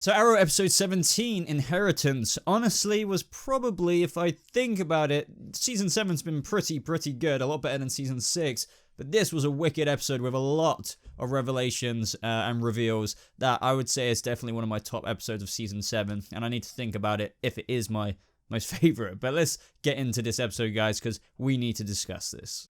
So Arrow episode 17, Inheritance, honestly was probably, if I think about it, season 7's been pretty good, a lot better than season 6, but this was a wicked episode with a lot of revelations and reveals that I would say is definitely one of my top episodes of season 7, and I need to think about it if it is my most favorite. But let's get into this episode, guys, because we need to discuss this.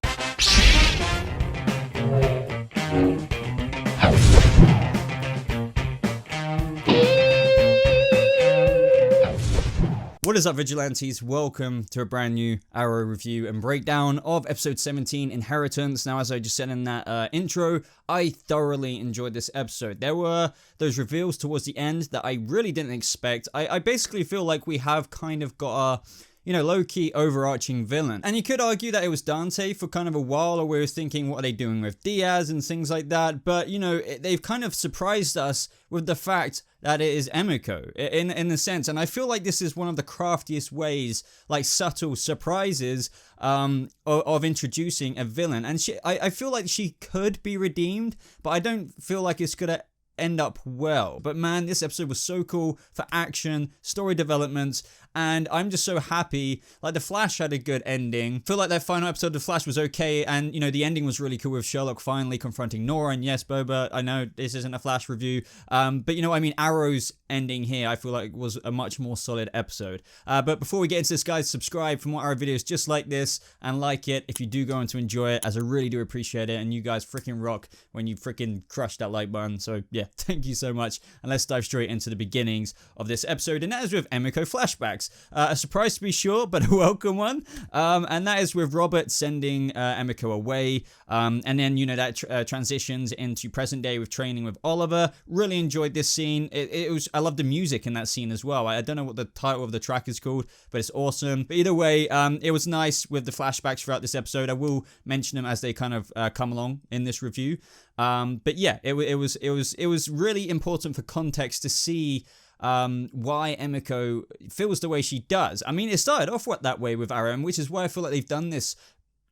What is up, Vigilantes? Welcome to a brand new Arrow review and breakdown of episode 17, Inheritance. Now, as I just said in that intro, I thoroughly enjoyed this episode. There were those reveals towards the end that I really didn't expect. I basically feel like we have kind of got a low-key overarching villain. And you could argue that it was Dante for kind of a while, or we were thinking, what are they doing with Diaz and things like that? But, they've kind of surprised us with the fact that it is Emiko, in a sense. And I feel like this is one of the craftiest ways, like subtle surprises, of introducing a villain. And I feel like she could be redeemed, but I don't feel like it's gonna end up well. But man, this episode was so cool for action, story developments, and I'm just so happy. Like, The Flash had a good ending. Feel like that final episode of The Flash was okay, and the ending was really cool with Sherlock finally confronting Nora. And yes, Boba, I know this isn't a Flash review, but Arrow's ending here I feel like was a much more solid episode. But before we get into this, guys, subscribe for more Arrow videos just like this, and like it if you do go on to enjoy it, as I really do appreciate it, and you guys freaking rock when you freaking crush that like button. So yeah, thank you so much, and let's dive straight into the beginnings of this episode, and that is with Emiko flashbacks. A surprise to be sure, but a welcome one. And that is with Robert sending Emiko away, and then that transitions into present day with training with Oliver. Really enjoyed this scene. I love the music in that scene as well. I don't know what the title of the track is called, but it's awesome. But either way, it was nice with the flashbacks throughout this episode. I will mention them as they kind of come along in this review. But yeah, it was really important for context to see why Emiko feels the way she does. I mean, it started off that way with Arrow, which is why I feel like they've done this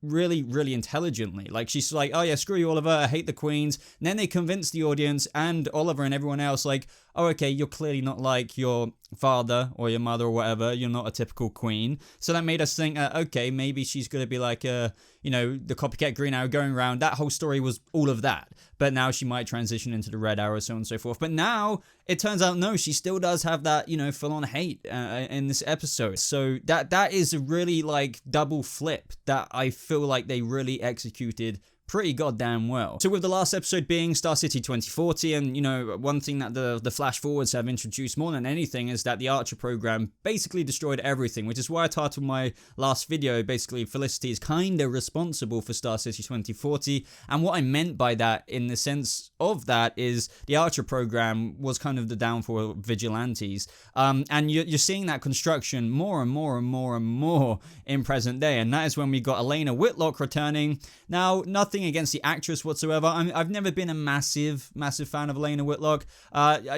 really intelligently. Like, she's like, oh yeah, screw you, Oliver, I hate the queens. And then they convince the audience and Oliver and everyone else, like, oh, okay, you're clearly not like your father or your mother or whatever. You're not a typical queen. So that made us think, okay, maybe she's going to be like, the copycat Green Arrow going around. That whole story was all of that. But now she might transition into the Red Arrow, so on and so forth. But now it turns out, no, she still does have that, full-on hate in this episode. So that is a really, like, double flip that I feel like they really executed pretty goddamn well. So with the last episode being Star City 2040, and one thing that the flash forwards have introduced more than anything is that the Archer program basically destroyed everything, which is why I titled my last video basically Felicity is kind of responsible for Star City 2040. And what I meant by that, in the sense of that, is the Archer program was kind of the downfall of vigilantes, and you're seeing that construction more and more in present day. And that is when we got Elena Whitlock returning. Now, nothing against the actress whatsoever. I've never been a massive fan of Elena Whitlock.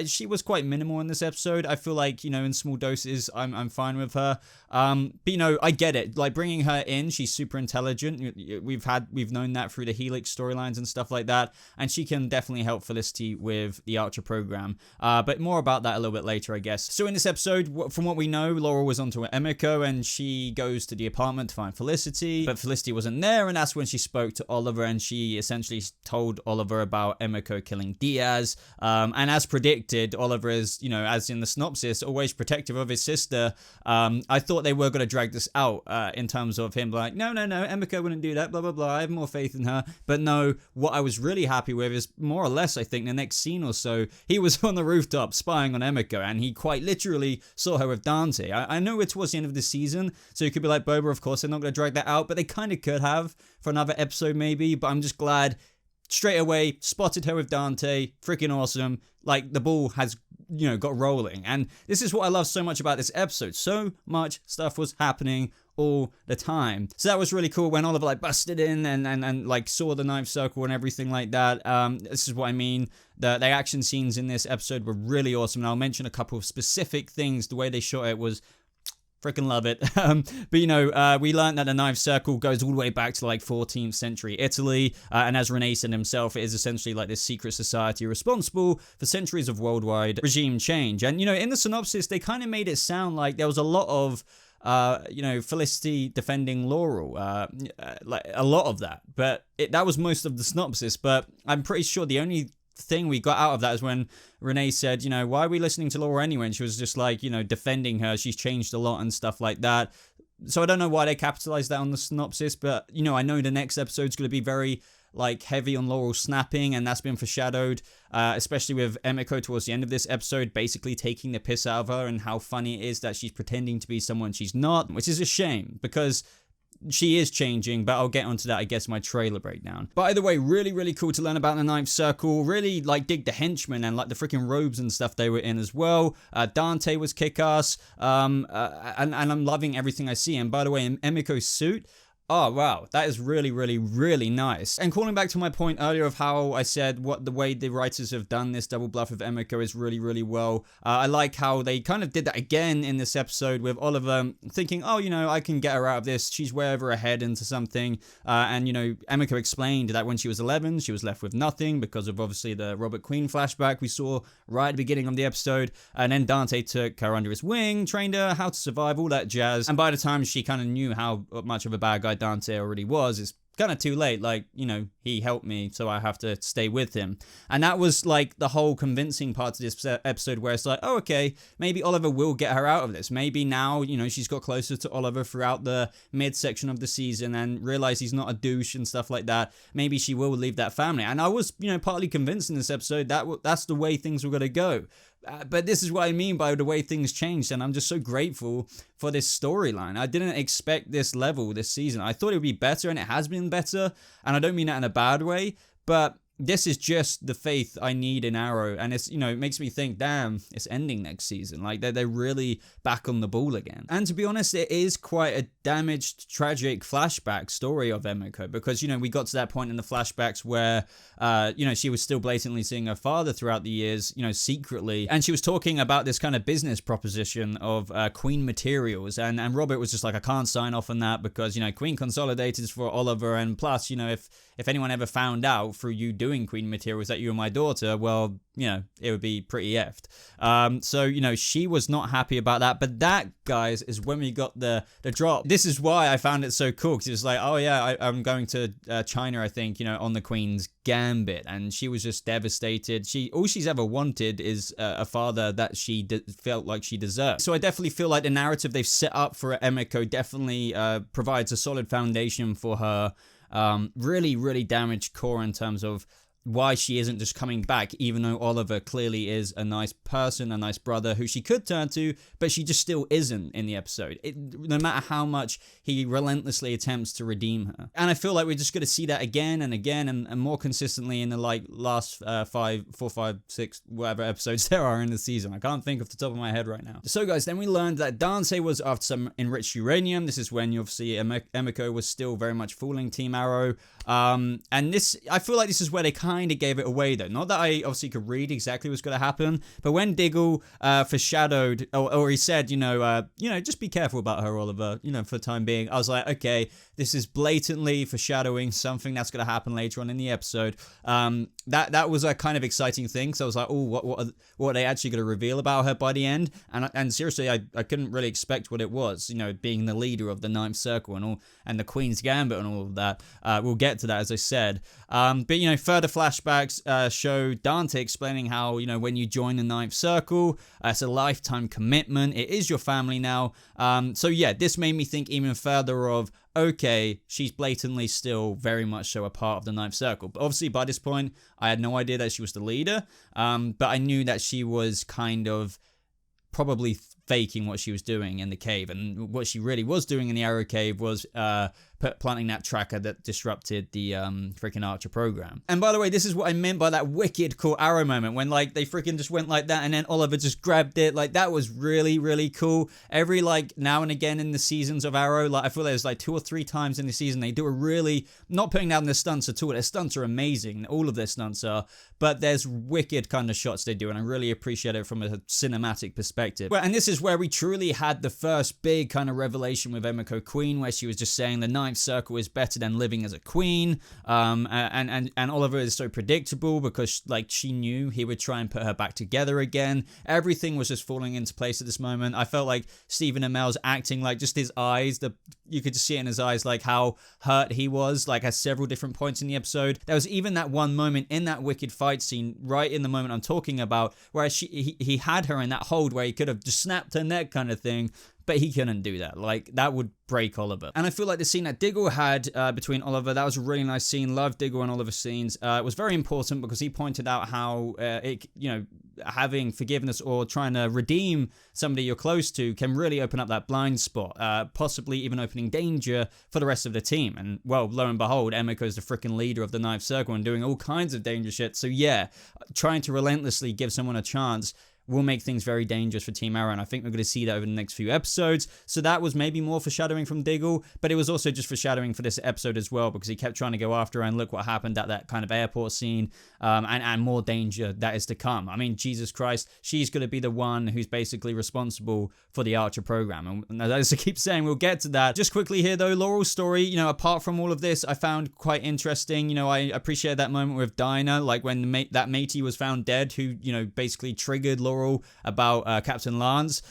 She was quite minimal in this episode. I feel like, in small doses, I'm fine with her. But I get it. Like, bringing her in, she's super intelligent. We've known that through the Helix storylines and stuff like that, and she can definitely help Felicity with the Archer program. But more about that a little bit later, I guess. So in this episode, from what we know, Laura was onto Emiko, and she goes to the apartment to find Felicity, but Felicity wasn't there, and that's when she spoke to Oliver, and she essentially told Oliver about Emiko killing Diaz. And as predicted, Oliver is, as in the synopsis, always protective of his sister. I thought they were going to drag this out in terms of him like, no, Emiko wouldn't do that, blah, blah, blah. I have more faith in her. But no, what I was really happy with is more or less, I think, the next scene or so, he was on the rooftop spying on Emiko, and he quite literally saw her with Dante. I know it was the end of the season, so you could be like, Boba, of course, they're not going to drag that out, but they kind of could have for another episode maybe. But I'm just glad straight away spotted her with Dante. Freaking awesome. Like, the ball has got rolling, and this is what I love so much about this episode. So much stuff was happening all the time. So that was really cool when Oliver like busted in and like saw the knife circle and everything like that. This is what I mean. The action scenes in this episode were really awesome, and I'll mention a couple of specific things. The way they shot it was Freaking love it. But we learned that the Ninth Circle goes all the way back to like 14th century Italy. And as Renee said himself, it is essentially like this secret society responsible for centuries of worldwide regime change. And, in the synopsis, they kind of made it sound like there was a lot of Felicity defending Laurel, like a lot of that. But that was most of the synopsis. But I'm pretty sure the only thing we got out of that is when Renee said, why are we listening to Laura anyway? And she was just like, defending her. She's changed a lot and stuff like that. So I don't know why they capitalized that on the synopsis, but, I know the next episode's going to be very, like, heavy on Laurel snapping, and that's been foreshadowed, especially with Emiko towards the end of this episode, basically taking the piss out of her and how funny it is that she's pretending to be someone she's not, which is a shame, because she is changing, but I'll get onto that, I guess, in my trailer breakdown. But either way, really, really cool to learn about the Ninth Circle. Really, like, dig the henchmen and, like, the freaking robes and stuff they were in as well. Dante was kick-ass, and I'm loving everything I see. And by the way, in Emiko's suit, oh, wow, that is really, really, really nice. And calling back to my point earlier of how I said the way the writers have done this double bluff of Emiko is really, really well. I like how they kind of did that again in this episode with Oliver thinking, oh, I can get her out of this. She's way over her head into something. And, Emiko explained that when she was 11, she was left with nothing because of obviously the Robert Queen flashback we saw right at the beginning of the episode. And then Dante took her under his wing, trained her how to survive, all that jazz. And by the time she kind of knew how much of a bad guy Dante already was, it's kind of too late. Like, he helped me, so I have to stay with him. And that was like the whole convincing part of this episode where it's like, oh, okay, maybe Oliver will get her out of this. Maybe now, she's got closer to Oliver throughout the midsection of the season and realized he's not a douche and stuff like that. Maybe she will leave that family. And I was, partly convinced in this episode that that's the way things were going to go. But this is what I mean by the way things changed, and I'm just so grateful for this storyline. I didn't expect this level this season. I thought it would be better, and it has been better, and I don't mean that in a bad way, but this is just the faith I need in Arrow, and it's, it makes me think, damn, it's ending next season. Like, they're really back on the ball again. And to be honest, it is quite a damaged, tragic flashback story of Emiko, because, we got to that point in the flashbacks where, she was still blatantly seeing her father throughout the years, secretly, and she was talking about this kind of business proposition of Queen materials, and Robert was just like, I can't sign off on that because, Queen Consolidated is for Oliver, and plus, if anyone ever found out through you doing Queen materials that you were my daughter, well, it would be pretty effed. So, she was not happy about that. But that, guys, is when we got the drop. This is why I found it so cool, because it was like, oh yeah, I'm going to China, I think, on the Queen's gambit. And she was just devastated. All she's ever wanted is a father that she felt like she deserved. So I definitely feel like the narrative they've set up for Emiko definitely provides a solid foundation for her really, really damaged core in terms of why she isn't just coming back, even though Oliver clearly is a nice person, a nice brother who she could turn to, but she just still isn't in the episode, no matter how much he relentlessly attempts to redeem her. And I feel like we're just going to see that again and again and more consistently in the last 4, 5, 6 whatever episodes there are in the season. I can't think off the top of my head right now. So guys, then we learned that Dante was after some enriched uranium. This is when obviously Emiko was still very much fooling Team Arrow. And this, I feel like this is where they kind of gave it away though. Not that I obviously could read exactly what's going to happen, but when Diggle foreshadowed, or he said, just be careful about her, Oliver, for the time being, I was like, okay, this is blatantly foreshadowing something that's going to happen later on in the episode. That was a kind of exciting thing. So I was like, oh, what are they actually going to reveal about her by the end? And seriously, I couldn't really expect what it was, being the leader of the Ninth Circle and the Queen's Gambit and all of that. We'll get to that, as I said. But, further flashbacks show Dante explaining how, when you join the Ninth Circle, it's a lifetime commitment. It is your family now. So yeah, this made me think even further of, okay, she's blatantly still very much so a part of the Ninth Circle. But obviously by this point, I had no idea that she was the leader. But I knew that she was kind of probably faking what she was doing in the cave, and what she really was doing in the Arrow Cave was planting that tracker that disrupted the freaking Archer program. And by the way, this is what I meant by that wicked cool arrow moment when like they freaking just went like that and then Oliver just grabbed it. Like that was really, really cool. Every like now and again in the seasons of Arrow, like I feel there's like 2 or 3 times in the season they do a really, not putting down their stunts at all. Their stunts are amazing. All of their stunts are, but there's wicked kind of shots they do, and I really appreciate it from a cinematic perspective. Well, and this is where we truly had the first big kind of revelation with Emiko Queen, where she was just saying the ninth circle is better than living as a queen. And Oliver is so predictable because like she knew he would try and put her back together again. Everything was just falling into place at this moment. I felt like Stephen Amell's acting, like just his eyes, you could just see it in his eyes, like how hurt he was, like at several different points in the episode. There was even that one moment in that wicked fight scene, right in the moment I'm talking about, where he had her in that hold where he could have just snapped her neck kind of thing, but he couldn't do that. Like that would break Oliver. And I feel like the scene that Diggle had between Oliver, that was a really nice scene. Loved Diggle and Oliver scenes. It was very important because he pointed out how having forgiveness or trying to redeem somebody you're close to can really open up that blind spot, possibly even opening danger for the rest of the team. And well, lo and behold, Emiko is the freaking leader of the Ninth Circle and doing all kinds of dangerous shit. So yeah, trying to relentlessly give someone a chance will make things very dangerous for Team Arrow, and I think we're going to see that over the next few episodes. So that was maybe more foreshadowing from Diggle, but it was also just foreshadowing for this episode as well, because he kept trying to go after her, and look what happened at that kind of airport scene, and more danger that is to come. I mean, Jesus Christ, she's going to be the one who's basically responsible for the Archer program, and as I keep saying, we'll get to that. Just quickly here though, Laurel's story, apart from all of this, I found quite interesting. I appreciate that moment with Dinah, like when that matey was found dead, who, basically triggered Laurel about Captain Lance.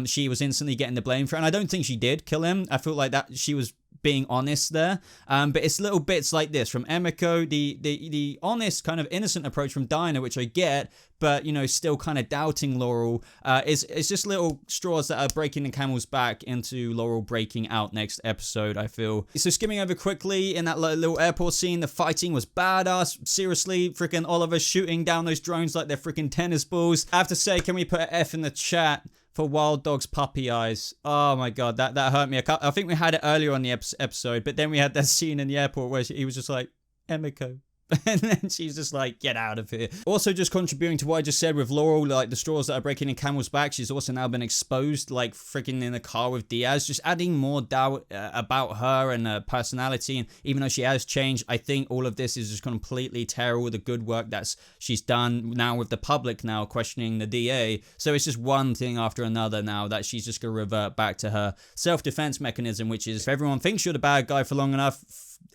She was instantly getting the blame for it, and I don't think she did kill him. I feel like that she was being honest there, but it's little bits like this from Emiko, the honest kind of innocent approach from Dinah, which I get, but still kind of doubting Laurel. It's just little straws that are breaking the camel's back into Laurel breaking out next episode, I feel. So skimming over quickly, in that little airport scene, the fighting was badass. Seriously, freaking Oliver shooting down those drones like they're freaking tennis balls. I have to say, can we put an F in the chat for Wild Dog's puppy eyes? Oh my god, that hurt me. I think we had it earlier on the episode, but then we had that scene in the airport where he was just like, Emiko. And then she's just like, get out of here. Also, just contributing to what I just said with Laurel, like the straws that are breaking in Camel's back, she's also now been exposed, like freaking in the car with Diaz, just adding more doubt about her and her personality. And even though she has changed, I think all of this is just completely tear all the good work that she's done now with the public now questioning the DA. So it's just one thing after another now that she's just going to revert back to her self-defense mechanism, which is if everyone thinks you're the bad guy for long enough,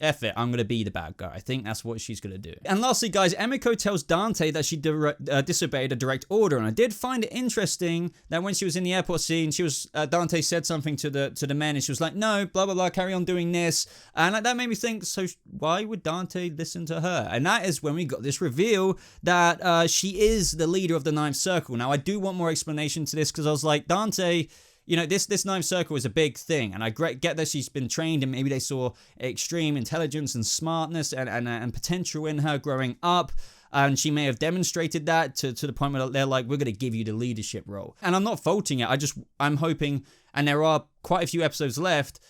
F it, I'm going to be the bad guy. I think that's what she's going to do. And lastly, guys, Emiko tells Dante that she disobeyed a direct order. And I did find it interesting that when she was in the airport scene, she was Dante said something to the men, and she was like, no, blah, blah, blah, carry on doing this. And that made me think, so why would Dante listen to her? And that is when we got this reveal that she is the leader of the Ninth Circle. Now, I do want more explanation to this, because I was like, Dante, this Ninth Circle is a big thing, and I get that she's been trained, and maybe they saw extreme intelligence and smartness and potential in her growing up, and she may have demonstrated that to the point where they're like, we're going to give you the leadership role. And I'm not faulting it, I'm hoping, and there are quite a few episodes left,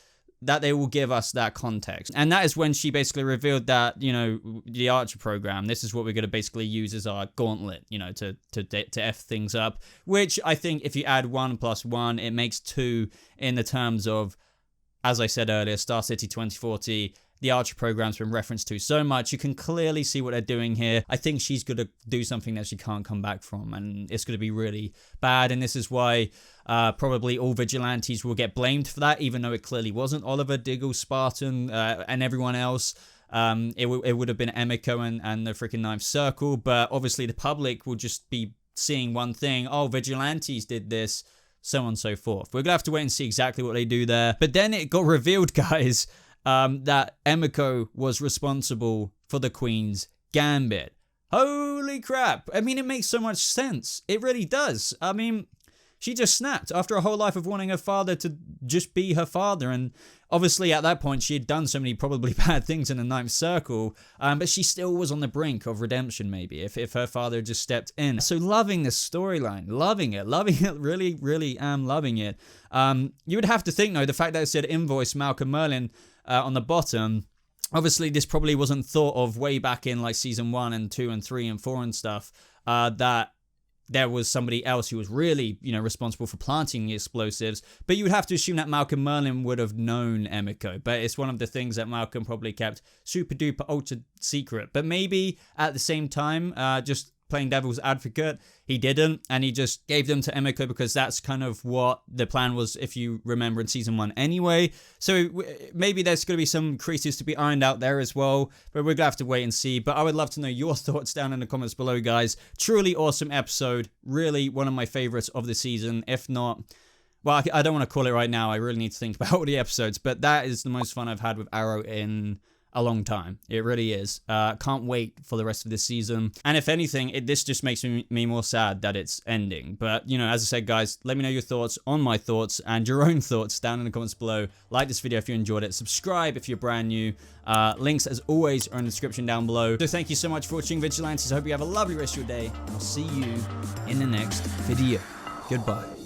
that they will give us that context. And that is when she basically revealed that, the Archer program, this is what we're going to basically use as our gauntlet, to F things up, which I think if you add 1 + 1, it makes 2 in the terms of, as I said earlier, Star City 2040, the Archer program's been referenced to so much. You can clearly see what they're doing here. I think she's going to do something that she can't come back from, and it's going to be really bad. And this is why probably all vigilantes will get blamed for that, even though it clearly wasn't Oliver, Diggle, Spartan, and everyone else. It would have been Emiko and the freaking Ninth Circle, but obviously the public will just be seeing one thing. Oh, vigilantes did this, so on and so forth. We're going to have to wait and see exactly what they do there. But then it got revealed, guys, that Emiko was responsible for the Queen's gambit. Holy crap. I mean, it makes so much sense. It really does. I mean, she just snapped after a whole life of wanting her father to just be her father. And obviously at that point she had done so many probably bad things in the Ninth Circle, but she still was on the brink of redemption maybe if her father just stepped in. So loving this storyline, loving it, really, really am loving it. You would have to think though, the fact that it said invoice Malcolm Merlyn on the bottom, obviously this probably wasn't thought of way back in like season 1 and 2 and 3 and 4 and stuff, that there was somebody else who was really, responsible for planting the explosives. But you would have to assume that Malcolm Merlyn would have known Emiko. But it's one of the things that Malcolm probably kept super duper ultra secret. But maybe at the same time, just playing devil's advocate, he didn't, and he just gave them to Emiko because that's kind of what the plan was, if you remember, in season 1 anyway. So maybe there's going to be some creases to be ironed out there as well, but we're going to have to wait and see. But I would love to know your thoughts down in the comments below, guys. Truly awesome episode, really one of my favorites of the season, if not, well, I don't want to call it right now, I really need to think about all the episodes, but that is the most fun I've had with Arrow in a long time. It really is. Can't wait for the rest of this season. And if anything, this just makes me more sad that it's ending. But, as I said, guys, let me know your thoughts on my thoughts and your own thoughts down in the comments below. Like this video if you enjoyed it. Subscribe if you're brand new. Links, as always, are in the description down below. So thank you so much for watching, Vigilantes. I hope you have a lovely rest of your day. I'll see you in the next video. Goodbye.